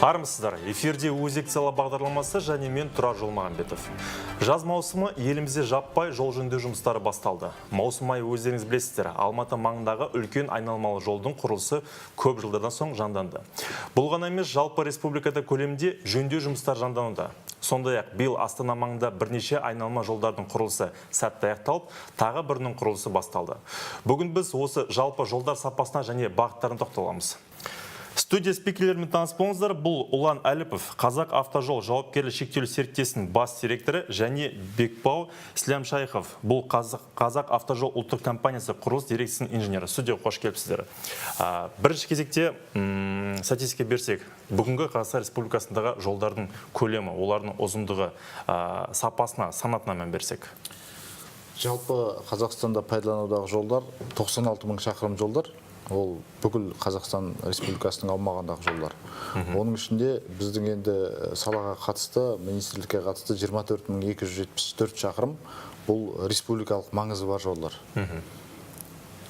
Армысыздар, эфирде өзекцияла бағдарламасы және мен Тұрар Жолмағанбетов. Жаз маусымы елімізде жаппай жол жөндеу жұмыстары басталды. Маусым айы өздеріңіз білесіздер, Алматы маңындағы үлкен айналмалы жолдың құрылысы көп жылдардан соң жанданды. Бұл ғана емес, жалпы республикада көлемінде жөндеу жұмыстар жандануда. Сондай-ақ биыл Астана маңында бірнеше айналма жолдардың құрылысы сәтті аяқталып, тағы бірінің құрылысы басталды. Бүгін біз осы жалпы жолдар сапасына және бағыттарын тоқталамыз. Студия спикерлерімен таныс болыңыздар. Бұл Ұлан Әліпов, Қазақ Автожол жауапкерлігі шектеулі серіктестігінің бас директоры, және Бекбау Слямшайхов, бұл Қазақ Автожол ұлттық компаниясы құрылыс дирекциясының инженері. Студия, қош келіпсіздер. Бірінші кезекте статистика берсек, бүгінгі Қазақстан Республикасындағы жолдардың көлемі, олардың ұзындығы, сапасына, санатына мән берсек. Жалпы Қазақстанда пайдаланудағы жолдар 96 мың шақырым жолдар. Ол бүкіл Қазақстан Республикасының аумағындағы жолдар. Оның ішінде біздің енді салаға қатысты, министрлікке қатысты 24.274 шақырым бұл республикалық маңызы бар жолдар.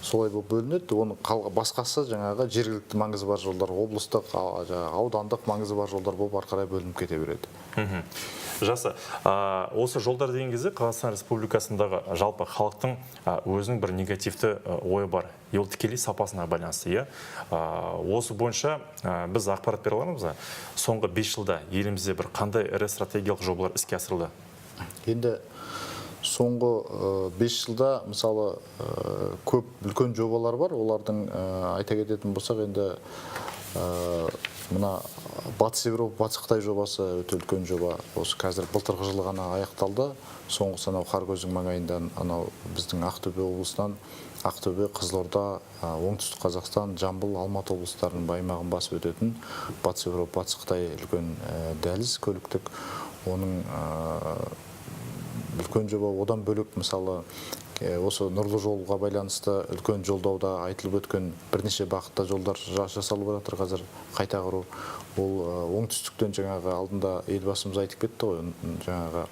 Солай болып бөлінеді. Оның басқасы жаңағы жергілікті маңызы бар жолдар, облыстық, аудандық маңызы бар жолдар болып арқарай бөлініп кете береді. Жақсы. Осы жолдар деген кезде Қазақстан Республикасындағы жалпы халықтың өзінің бір негативті ойы бар. Ел тікелей сапасына байланысты. Осы бойынша біз ақпарат бере аламыз. Соңғы 5 жылда елімізде бір қандай ірі стратегиялық жобалар іске асырылды? Енді соңғы 5 жылда мысалы көп үлкен жобалар бар. Олардың айта кететін болсақ, енді мына Батыс Европа, Батыс Қытай жобасы өте үлкен жоба. Осы қазір былтырғы жылы ғана аяқталды. Соңғысы анау Қаркөздің маңайынан, анау біздің Ақтөбе облысынан, Ақтөбе, Қызылорда, оңтүстік Қазақстан, Жамбыл, Алматы облыстарының аймағын басып өтетін Батыс Европа, Батыс Қытай үлкен дәліз көліктік. Оның үлкен жоба. Одан бөлек мысалы осы нұрлы жолға байланысты үлкен жолдауда айтылып өткен бірнеше бағытта жолдар жасалып жатыр қазір қайта құру. Ол оңтүстіктен жаңағы алдында елбасымыз айтып кетті ғой, жаңағы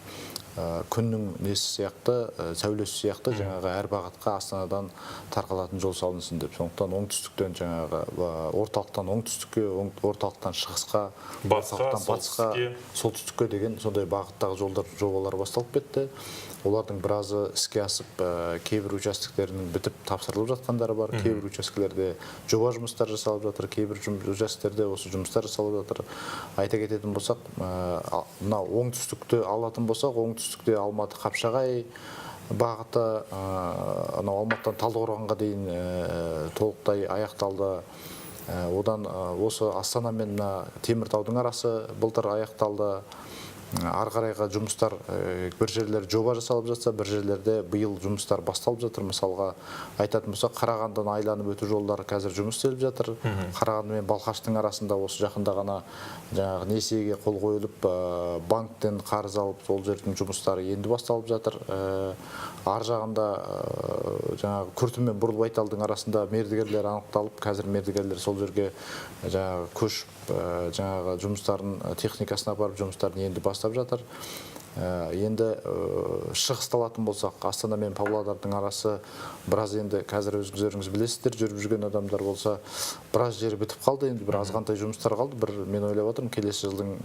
күннің несі сияқты, сәулесі сияқты жаңағы әр бағытқа Астанадан тарқалатын жол салынсын деп. Сондықтан оңтүстіктен жаңағы орталықтан оңтүстікке, орталықтан шығысқа, батыстан батысқа, солтүстікке деген сондай бағыттағы жобалар басталып кетті. Олардың біразы іске асып, кейбір участоктерінің бітіп тапсырылып жатқандары бар. Кейбір учаскелерде жоба жұмыстар жасалып жатыр, кейбір участоктерде осы жұмыстар жасалып жатыр. Айта кететін болсақ, мына оңтүстікті алатын болсақ, оңтүстікте Алматы Қапшағай бағыты, Алматыдан Талдықорғанға дейін толықтай аяқталды. Одан осы Астана мен Теміртаудың арасы былтыр аяқталды. Ары қарайға жұмыстар бір жерлер жоба жасалып жатса, бір жерлерде биыл жұмыстар басталып жатыр. Мысалға айтатын болсақ, Қарағандыдан айланып өту жолдары қазір жұмыс істеліп жатыр. Қарағанды мен Балқаштың арасында осы жақында ғана жаңағы несиеге қол қойылып, банктен қарыз алып, сол жердің жұмыстары енді басталып жатыр. Ар жағында жаңағы Күрті мен Бұрылбайталдың арасында мердігерлер анықталып, қазір мердігерлер сол жерге жаңағы көшіп, жаңағы жұмыстарын техникасына барып жұмыстарын енді бастап жатыр. Енді шығысты алатын болсақ, Астана мен Павлодардың арасы біраз енді қазір өздеріңіз білесіздер, жүріп жүрген адамдар болса, біраз жері бітіп қалды. Енді бір азғантай жұмыстар қалды. Мен ойлап отырмын, келесі жылдың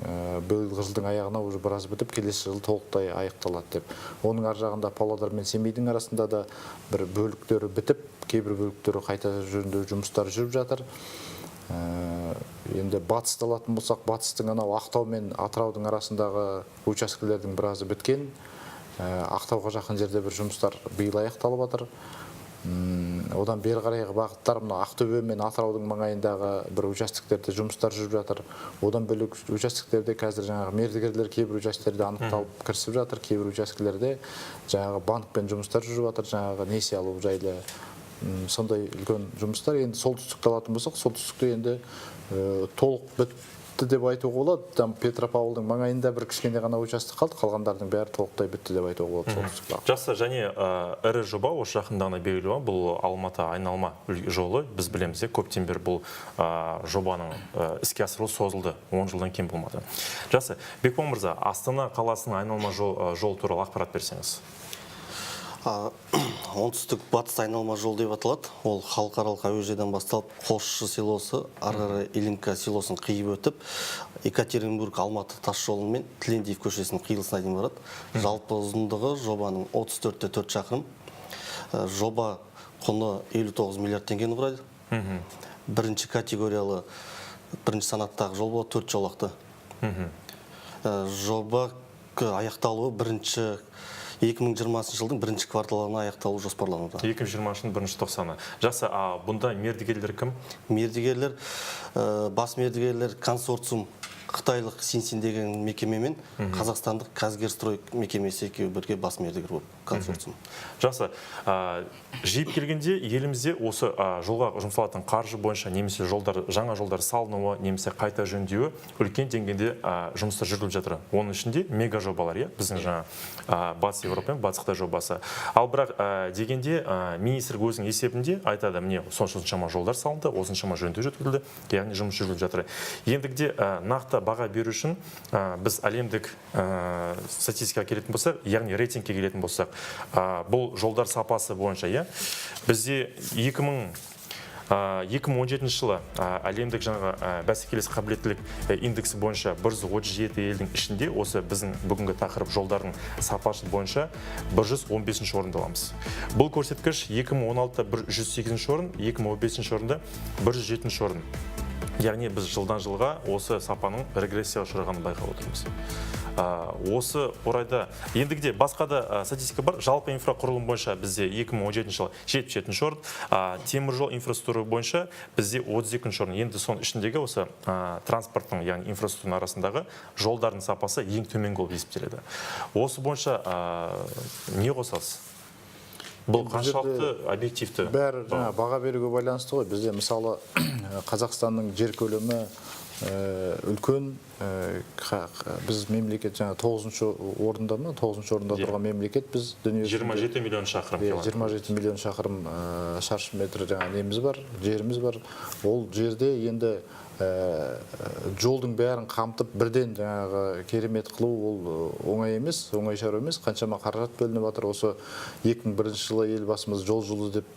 биылғы жылдың аяғына уже біраз бітіп, келесі жыл толықтай аяқталады деп. Оның ар жағында Павлодар мен Семейдің арасында да бір бөліктері бітіп, кейбір бөліктері қайта жөндеу жұмыстары жүріп жатыр. Енді батысты алатын болсақ, батыстың анау Ақтау мен Атыраудың арасындағы учаскелердің біразы біткен. Ақтауға жақын жерде бір жұмыстар биыл аяқталып жатыр. Одан бері қарайғы бағыттар мына Ақтөбе мен Атыраудың маңайындағы бір участоктерде жұмыстар жүріп жатыр. Одан бөлек участоктерде қазір жаңағы мердігерлер кейбір участоктерде анықталып кірісіп жатыр, кейбір учаскелерде жаңағы банкпен жұмыстар жүріп жатыр, жаңағы несие алу жайлы. Сондай үлкен жұмыстар. Енді солтүстікті алатын болсақ, солтүстікте енді толық бітті деп айтуға болады. Петропавлдың маңайында бір кішкене ғана участок қалды, қалғандардың бәрі толықтай бітті деп айтуға болады солтүстікте. Жақсы, және ірі жоба осы жақында ғана белгілі, бұл Алматы айналма жолы. Біз білеміз, көптен бері бұл жобаның іске асырылуы созылды, 10 жылдан кем болмады. Жақсы, Бекбау мырза, Астана қаласының айналма жол туралы ақпарат берсеңіз. Оңтүстік батыс айналма жол деп аталады. Ол халықаралық әуежайдан басталып Қосшы селосы, ары қарай Илимка селосын қиып өтіп, Екатеринбург Алматы тас жолымен Тілендиев көшесінің қиылысына дейін барады. Жалпы ұзындығы жобаның 34-те 4 шақырым. Жоба құны 59 миллиард теңгені құрайды. Бірінші категориялы, бірінші санаттағы жол болады, 4 жолақты. Жоба аяқталуы 2020 жылдың бірінші кварталына аяқталу жоспарлануда. 2020 бірінші тоқсаны. Жақсы, бұнда мердігерлер кім? Мердігерлер, бас мердігерлер консорциум Қытайлық Синсин деген мекемемен Қазақстандық Казгерстрой мекемесі екеуі бірге бас мердігер болып консорциум. Жақсы, жиып келгенде елімізде осы жолға жұмсалатын қаржы бойынша немесе жаңа жолдар салынуы, немесе қайта жөндеуі үлкен деңгейде жұмыстар жүргізіліп жатыр. Оның ішінде мега жобалар, біздің жаңа Батыс Европа мен Батыс Қытай жобасы. Ал бірақ дегенде министр өзінің есебінде айтады, міне соншама жолдар салынды, осыншама жөндеу жүргізілді, яғни жұмыс жүргізіліп жатыр. Ендігіде нақты баға беру үшін біз әлемдік статистикаға келетін болсақ, яғни рейтингке келетін болсақ, бұл жолдар сапасы бойынша, бізде 2017 жылы әлемдік жаңағы бәсекелес қабілеттілік индексі бойынша 137 елдің ішінде осы біздің бүгінгі тақырып жолдардың сапасы бойынша 115 орында аламыз. Бұл көрсеткіш 2016-та 108 орын, 2015 орында 107 орын. Яғни біз жылдан жылға осы сапаның регрессияға ұшырағанын байқап отырмыз. Осы орайда ендігіде басқа да статистика бар. Жалпы инфрақұрылым бойынша бізде 2017 жылы 77 орын, темір жол инфраструктура бойынша бізде 32 орын. Енді соның ішіндегі осы транспорттың, яғни инфраструктураның арасындағы жолдардың сапасы ең төмен болып есептеледі. Осы бойынша не қосасыз? Бұл қаншалықты объективті? Бәрі баға беруге байланысты ғой. Бізде мысалы Қазақстанның жер көлемі үлкен, біз мемлекет 9-шы орында тұрған мемлекет, біз дүние 27 миллион шақырым. 27 миллион шақырым шаршы метр неміз бар, жеріміз бар. Ол жерде енді жолдың бәрін қамтып бірден керемет қылу ол оңай емес, оңай шаруа емес. Қаншама қаражат бөлініп жатыр. Осы 2001 жылы елбасымыз жол жұлдызы деп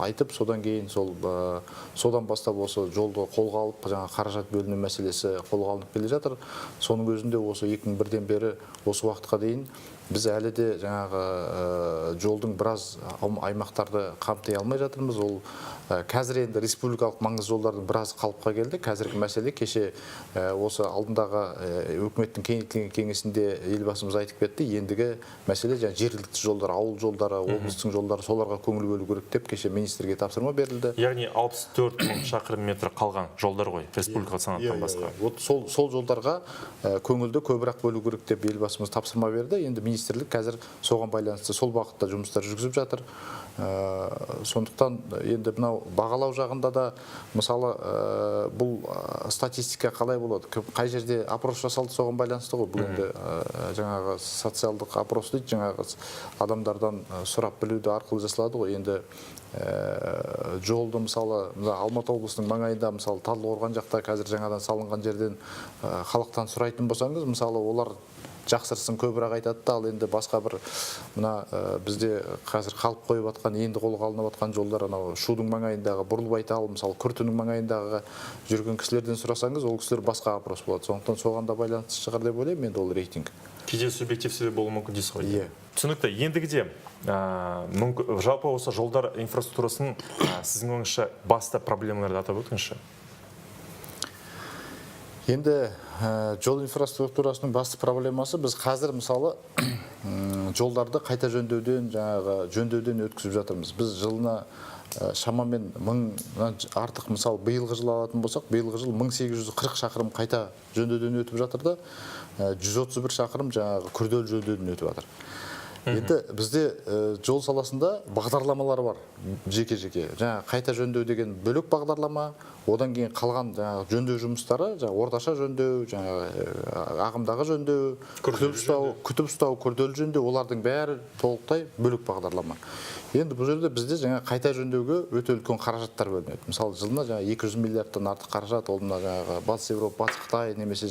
айтып, содан кейін содан бастап осы жолды қолға алып, қаражат бөліну мәселесі қолға алынып келе жатыр. Соның өзінде осы 2001-ден бері осы уақытқа дейін біз әлі де жолдың біраз аймақтарды қамти алмай жатырмыз. Ол қазір енді республикалық маңызды жолдардың біраз қалыпқа келді. Қазіргі мәселе кеше осы алдындағы үкіметтің кеңейтілген кеңесінде елбасымыз айтып кетті. Ендігі мәселе жергілікті жолдар, ауыл жолдары, облыстың жолдары, соларға көңіл бөлу керек деп кеше министрге тапсырма берілді. Яғни 64 мың шақырым метр қалған жолдар ғой, республика санаттан басқа. Сол жолдарға көңілді көбірек бөлу керек деп елбасымыз тапсырма берді. Енді министрлік қазір соған байланысты сол бағытта жұмыстар жүргізіп жатыр. Сондықтан енді мынау бағалау жағында да мысалы бұл статистика қалай болады? Қай жерде опрос жасалды, соған байланысты ғой. Бүгінде жаңағы социалдық опрос дейді, жаңағы адамдардан сұрап білуді арқылы жасалады ғой. Енді жолды мысалы Алматы облысының маңайында, мысалы Талдықорған жақта қазір жаңадан салынған жерден халықтан сұрайтын болсаңыз, мысалы олар жақсырсын көбірек айтады да, ал енді басқа бір бізде қазір қалып қойып жатқан, енді қолға алынып жатқан жолдар анау Шудың маңайындағы Бұрылбайтал, мысалы Күртінің маңайындағы жүрген кісілерден сұрасаңыз, ол кісілер басқа опрос болады. Сондықтан соған да байланысты шығар деп ойлаймын енді ол рейтинг. Кейде субъективті болуы мүмкін дейсіз ғой. Түсінікті. Ендігіде жалпы осы жолдар инфраструктурасын сіздің ойыңызша басты проблемаларды атап өтіңізші. Енді жол инфраструктурасының басты проблемасы, біз қазір мысалы жолдарды қайта жөндеуден өткізіп жатырмыз. Біз жылына шамамен 1000 артық, мысалы биылғы жыл алатын болсақ, биылғы жыл 1840 шақырым қайта жөндеуден өтіп жатыр да, 131 шақырым күрделі жөндеуден өтіп жатыр. Енді бізде жол саласында бағдарламалар бар, жеке-жеке. Қайта жөндеу деген бөлек бағдарлама, одан кейін қалған жөндеу жұмыстары, орташа жөндеу, ағымдағы жөндеу, күтіп ұстау, күрделі жөндеу, олардың бәрі толықтай бөлек бағдарлама. Енді бұл жерде бізде қайта жөндеуге өте үлкен қаражаттар бөлінеді. Мысалы, жылына 200 миллиардтан артық қаражат, олында Батыс Европа, Батыс Қытай немесе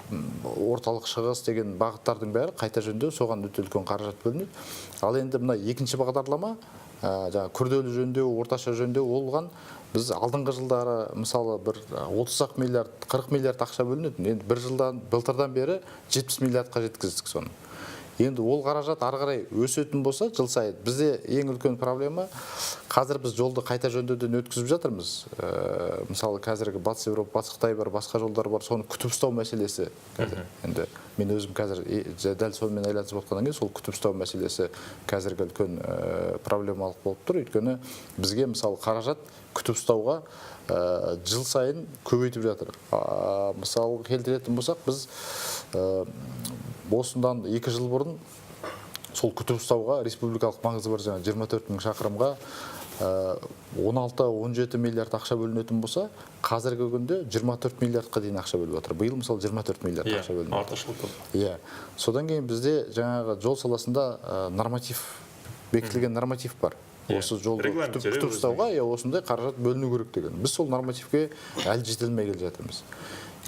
орталық шығыс деген бағыттардың бәрі қайта жөндеу, соған өте үлкен қаражат бөлінеді. Ал енді мына екінші бағдарлама жаңағы күрделі жөндеу, орташа жөндеу болған. Біз алдыңғы жылдары мысалы бір 30 миллиард, 40 миллиард ақша бөлінеді. Енді бір жылдан, былтырдан бері 70 миллиардқа жеткіздік соны. Енді ол қаражат ары қарай өсетін болса, жыл сайын бізде ең үлкен проблема қазір біз жолды қайта жөндеуден өткізіп жатырмыз. Мысалы қазіргі Батыс Еуропа, Батыс Қытай бар, басқа жолдар бар, соны күтіп ұстау мәселесі. Енді мен өзім қазір дәл сонымен айланысып отқаннан кейін сол күтіп ұстау мәселесі қазіргі үлкен проблемалық болып тұр. Өйткені бізге мысалы қаражат күтіп ұстауға жыл сайын көбейтіп жатыр. Мысалы келтіретін болсақ, біз осындан 2 жыл бұрын сол күтіп ұстауға республикалық маңызы бар 24 мың шақырымға 16-17 миллиард ақша бөлінетін болса, қазіргі күнде 24 миллиардқа дейін ақша бөліп отыр. Биыл мысалы 24 миллиард ақша бөлінеді. Артықшылық көп. Иә. Содан кейін бізде жаңағы жол саласында норматив, бекітілген норматив бар. Осы жолды күтіп ұстауға осындай қаражат бөліну керек деген. Біз сол нормативке әлі жетілмей келе жатырмыз.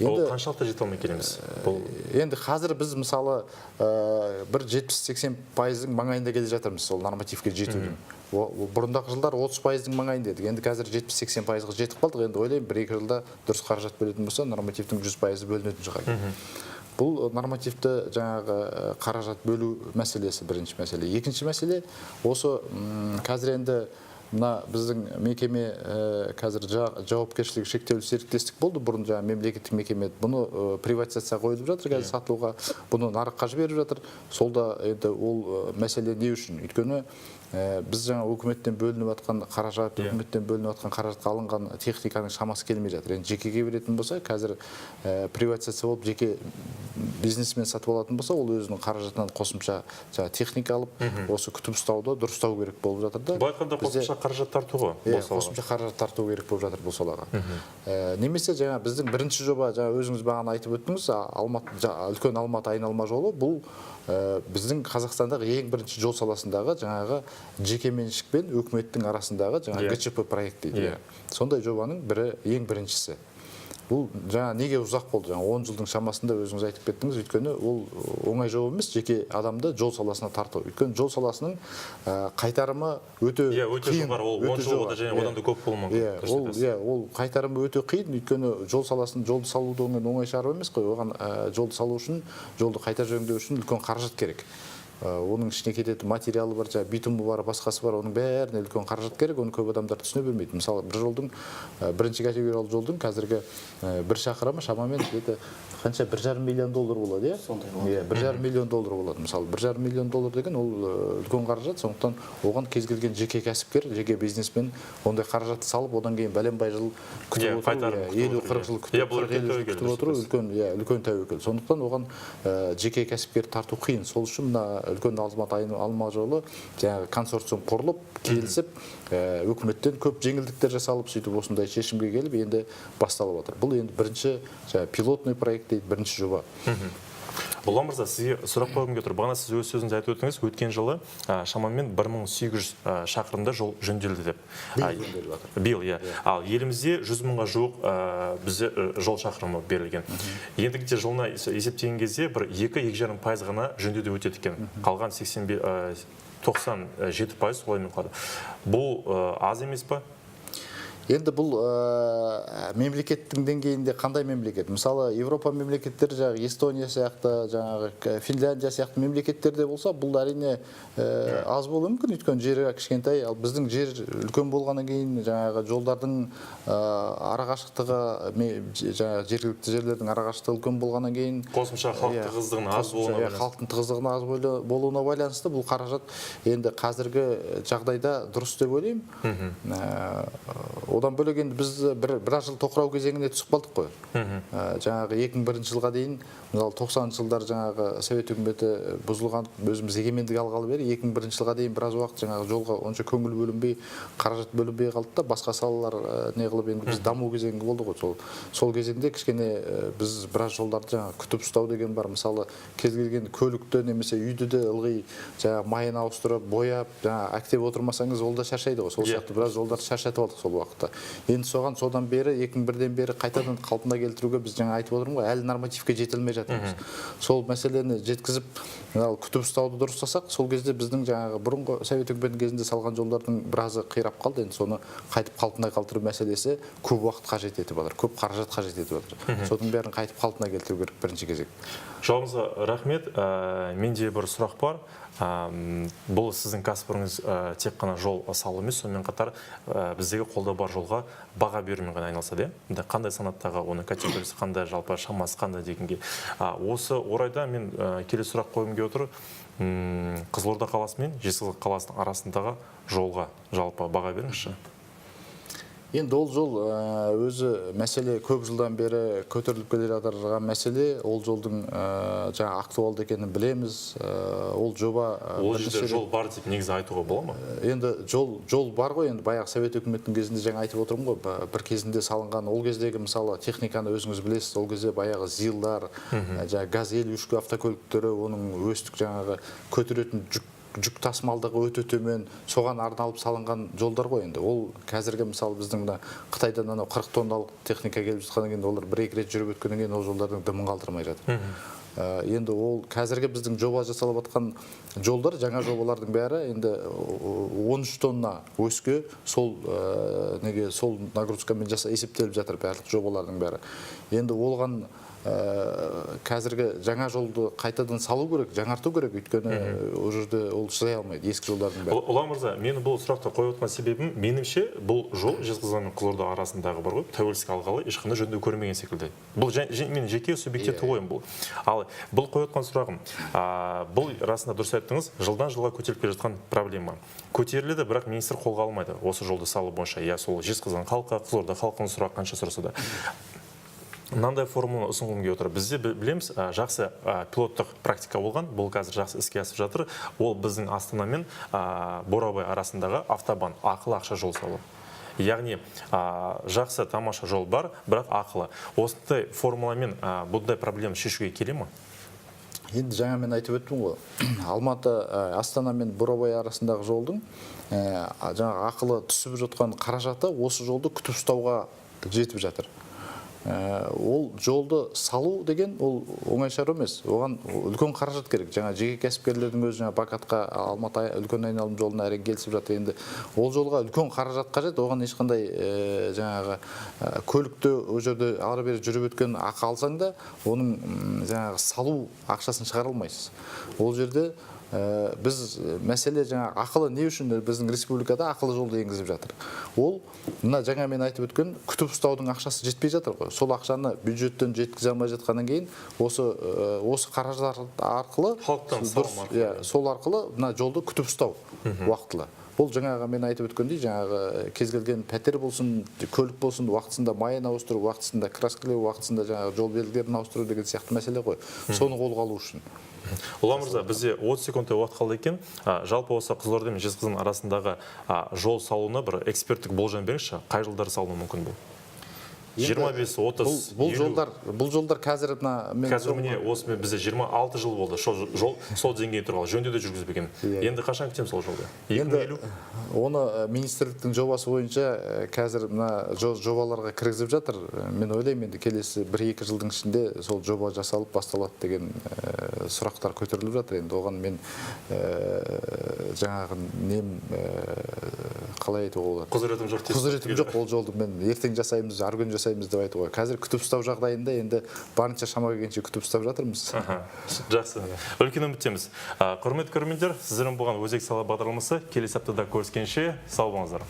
Ол қаншалықты жете алмай келеміз? Енді қазір біз мысалы бір 70-80% маңайында келе жатырмыз сол нормативке жетудің. Бұрындағы жылдар 30% маңайында едік. Енді қазір 70-80%-ға жетіп қалдық. Енді ойлаймын, 1-2 жылда дұрыс қаражат бөлетін болса, нормативтің 100% бөлінетін шығар. Бұл нормативті жаңағы қаражат бөлу мәселесі бірінші мәселе. Екінші мәселе осы қазір енді мына біздің мекеме қазір жауапкершілігі шектеулі серіктестік болды. Бұрын жаңа мемлекеттік мекеме, бұны приватизация қойылып жатыр, қазір сатылуға, бұны нарыққа жіберіп жатыр. Солда енді ол мәселе не үшін? Өйткені біз жаңа үкіметтен бөлініп жатқан қаражат, үкіметтен бөлініп жатқан қаражатқа алынған техниканың шамасы келмей жатыр. Енді жекеге беретін болса, қазір приватизация болып жеке бизнесмен сатып алатын болса, ол өзінің қаражатынан қосымша техника алып, осы күтіп ұстауды дұрыстау керек болып жатыр да. Бұл айтқанда қосымша қаражат тарту ғой. Қосымша қаражат тарту керек болып жатыр бұл салаға. Немесе жаңа біздің бірінші жоба, жаңа өзіңіз бағана айтып өттіңіз, үлкен Алматы айналма жолы, бұл біздің Қазақстандағы ең бірінші жол саласындағы жаңағы жеке меншік пен үкіметтің арасындағы жаңа ГЧП проект дейді. Сондай жобаның ең біріншісі. Бұл жаңа неге ұзақ болды? 10 жылдың шамасында өзіңіз айтып кеттіңіз, өйткені ол оңай жоба емес, жеке адамды жол саласына тарту. Өйткені жол саласының қайтарымы өте қиын. Ол 10 жылда және одан да көп болуы мүмкін. Ол қайтарымы өте қиын, өйткені жол саласын жолды салуды оңай шаруа емес қой. Оған жолды салу үшін, жолды қайта жөндеу үшін үлкен қаражат керек. Оның ішіне кететін материалы бар, битумы бар, басқасы бар, оның бәріне үлкен қаражат керек, оны көп адамдар түсіне бермейді. Мысалы, бір жолдың, бірінші категориялы жолдың қазіргі бір шақырымы шамамен қанша $1,5 миллион болады, иә? $1,5 миллион болады. Мысалы, $1,5 миллион деген ол үлкен қаражат, сондықтан оған кез келген жеке кәсіпкер, жеке бизнесмен ондай қаражатты салып, одан кейін бәлен-бай жыл күтіп отыру, 50-40 жыл күтіп отыру үлкен тәуекел. Сондықтан оған жеке кәсіпкер тарту қиын. Сол үшін үлкен Алматы айналма жолы жаңағы консорциум құрылып, келісіп, үкіметтен көп жеңілдіктер жасалып, сөйтіп осындай шешімге келіп, енді басталып отыр. Бұл енді бірінші пилотный проект дейді, бірінші жоба. Болған мырза, сізге сұрақ қойғым келіп тұр. Бағана сіз өз сөзіңізде айтып өттіңіз, өткен жылы шамамен 1800 шақырымда жол жөнделді деп. Биыл, иә. Ал елімізде 100 мыңға жуық бізде жол шақырымы берілген. Ендігіде жылына есептеген кезде бір 2-2,5% ғана жөндеуде өтеді екен. Қалған 97% солаймен қалады. Бұл аз емес па? Енді бұл мемлекеттің деңгейінде қандай мемлекет? Мысалы, Европа мемлекеттері, жаңағы Эстония сияқты, жаңағы Финляндия сияқты мемлекеттерде болса, бұл әрине аз болуы мүмкін, өйткені жері кішкентай, ал біздің жер үлкен болғаннан кейін жаңағы жолдардың арақашықтығы, жаңағы жергілікті жерлердің арақашықтығы үлкен болғаннан кейін қосымша халық тығыздығының аз болуына байланысты. Халықтың тығыздығының аз болуына байланысты бұл қаражат енді қазіргі жағдайда дұрыс деп ойлаймын. Одан бөлек енді біз біраз жыл тоқырау кезеңіне түсіп қалдық қой. Жаңағы 2001 жылға дейін, мысалы 90 жылдар жаңағы Совет үкіметі бұзылған, өзіміз егемендік алғалы бері 2001 жылға дейін біраз уақыт жаңағы жолға онша көңіл бөлінбей, қаражат бөлінбей қалды да, басқа салалар не қылып енді біз даму кезеңі болды ғой. Сол кезеңде кішкене біз біраз жолдарды жаңағы күтіп ұстау деген бар. Мысалы кез келген көлікті немесе үйді де ылғи жаңағы майын ауыстырып, бояп, жаңағы әктеп отырмасаңыз ол да шаршайды ғой. Сол сияқты біраз жолдарды шаршатып алдық сол уақытта. уақытта. Енді содан бері 2001-ден бері қайтадан қалпына келтіруге біз жаңа айтып отырмын ғой, әлі нормативке жетілмей жатырмыз. Сол мәселені жеткізіп, күтіп ұстауды дұрыстасақ, сол кезде біздің жаңағы бұрынғы Совет үкіметінің кезінде салған жолдардың біразы қирап қалды. Енді соны қайтып қалпына келтіру мәселесі көп уақыт қажет етіп жатыр, көп қаражат қажет етіп жатыр. Соның бәрін қайтып қалпына келтіру керек бірінші кезек. Жауабыңызға рахмет. Менде бір сұрақ бар. Бұл сіздің кәсіпорныңыз тек қана жол салу емес, сонымен қатар біздегі қолда бар жолға баға берумен ғана айналысады. Қандай санаттағы оның категориясы, қандай жалпы шамасы қандай дегенге. Осы орайда мен келесі сұрақ қойғым келіп отыр. Қызылорда қаласы мен Жезқазған қаласының арасындағы жолға жалпы баға беріңізші. Енді ол жол өзі мәселе көп жылдан бері көтеріліп келе жатырған мәселе. Ол жолдың жаңа актуалды екенін білеміз. Ол жоба ол жерде жол бар деп негізі айтуға бола ма? Енді жол бар ғой, енді баяғы Совет үкіметінің кезінде жаңа айтып отырмын ғой, бір кезінде салынған. Ол кездегі мысалы техниканы өзіңіз білесіз, ол кезде баяғы ЗИЛдар, ГАЗ-53 автокөліктері, оның өстік жаңағы көтеретін жүк тасымалдығы өте төмен, соған арналып салынған жолдар ғой. Енді ол қазіргі мысалы біздің Қытайдан 40 тонналық техника келіп жатқаннан кейін олар 1-2 рет жүріп өткеннен кейін ол жолдардың дымын қалдырмай жатыр. Енді ол қазіргі біздің жоба жасалып жатқан жолдар, жаңа жобалардың бәрі енді 13 тонна өске сол нагрузкамен есептеліп жатыр барлық жобалардың бәрі. Енді олған қазіргі жаңа жолды қайтадан салу керек, жаңарту керек, өйткені ол жерде ол шыдай алмайды, ескі жолдардың бәрі. Ұлан мырза, мені бұл сұрақты қойып отырған себебім, меніңше бұл жол Жезқазған мен Қызылорда арасындағы бар ғой, тәуелсіздік алғалы ешқандай жөндеу көрмеген секілді. Бұл менің жеке субъективті ойым бұл. Ал бұл қойып отырған сұрағым, бұл расында дұрыс айттыңыз, жылдан жылға көтеріліп келе жатқан проблема. Көтеріледі, бірақ министр қолға алмайды осы жолды салу бойынша. Я сол Жезқазған халқы, Қызылорда халқының сұрақ қанша сұраса да. Мынандай формуланы ұсынғым келіп отыр. Бізде білеміз, жақсы пилоттық практика болған, бұл қазір жақсы іске асып жатыр. Ол біздің Астана мен Бурабай арасындағы автобан, ақылы ақша жол салу. Яғни жақсы тамаша жол бар, бірақ ақылы. Осындай формуламен бұндай проблема шешуге келе ме? Енді жаңа мен айтып өттім ғой, Алматы, Астана мен Бурабай арасындағы жолдың жаңа ақылы түсіп жатқан қаражаты осы жолды күтіп ұстауға жетіп жатыр. Ол жолды салу деген ол оңай шаруа емес. Оған үлкен қаражат керек. Жаңа жеке кәсіпкерлердің өзі жаңа Бакатқа Алматы үлкен айналым жолына әрең келісіп жатыр. Енді ол жолға үлкен қаражат қажет. Оған ешқандай жаңағы көлікті ол жерде ары бері жүріп өткен ақы алсаң да, оның жаңағы салу ақшасын шығара алмайсыз. Ол жерде біз мәселе жаңа ақылы не үшін біздің республикада ақылы жолды енгізіп жатыр. Ол мына жаңа мен айтып өткен күтіп ұстаудың ақшасы жетпей жатыр ғой. Сол ақшаны бюджеттен жеткізе алмай жатқаннан кейін осы қаражат арқылы сол арқылы мына жолды күтіп ұстау уақытылы. Ол жаңағы мен айтып өткендей, жаңағы кез келген пәтер болсын, көлік болсын, уақытысында майын ауыстыру, уақытысында краскілеу, уақытысында жаңағы жол белгілерін ауыстыру деген сияқты мәселе ғой. Соны қолға алу үшін. Ұлан мырза, бізде 30 секундтай уақыт қалды екен. Жалпы осы Қызылорда мен Жезқазған арасындағы жол салуына бір эксперттік болжам беріңізші, қай жылдары салыну мүмкін бұл? 25-30 бұл жолдар қазір міне осы бізде 26 жыл болды жол сол деңгейде тұрғалы, жөндеу де жүргізбеген. Енді қашан күтеміз сол жолды? 2050? Оны министрліктің жобасы бойынша қазір мына жобаларға кіргізіп жатыр. Мен ойлаймын, енді келесі 1-2 жылдың ішінде сол жоба жасалып басталады деген сұрақтар көтеріліп жатыр. Енді оған мен жаңағы қалай айтуға болады? Құзыретім жоқ. Құзыретім жоқ, ол жолды мен ертең жасаймыз, арғы күн жасаймыз деп айтуға. Қазір күтіп ұстау жағдайында енді барынша шама келгенше күтіп ұстап жатырмыз. Жақсы. Үлкен үміттеміз. Құрметті көрермендер, сіздермен болған өзек сала бағдарламасы келесі аптада көріскенше сау болыңыздар.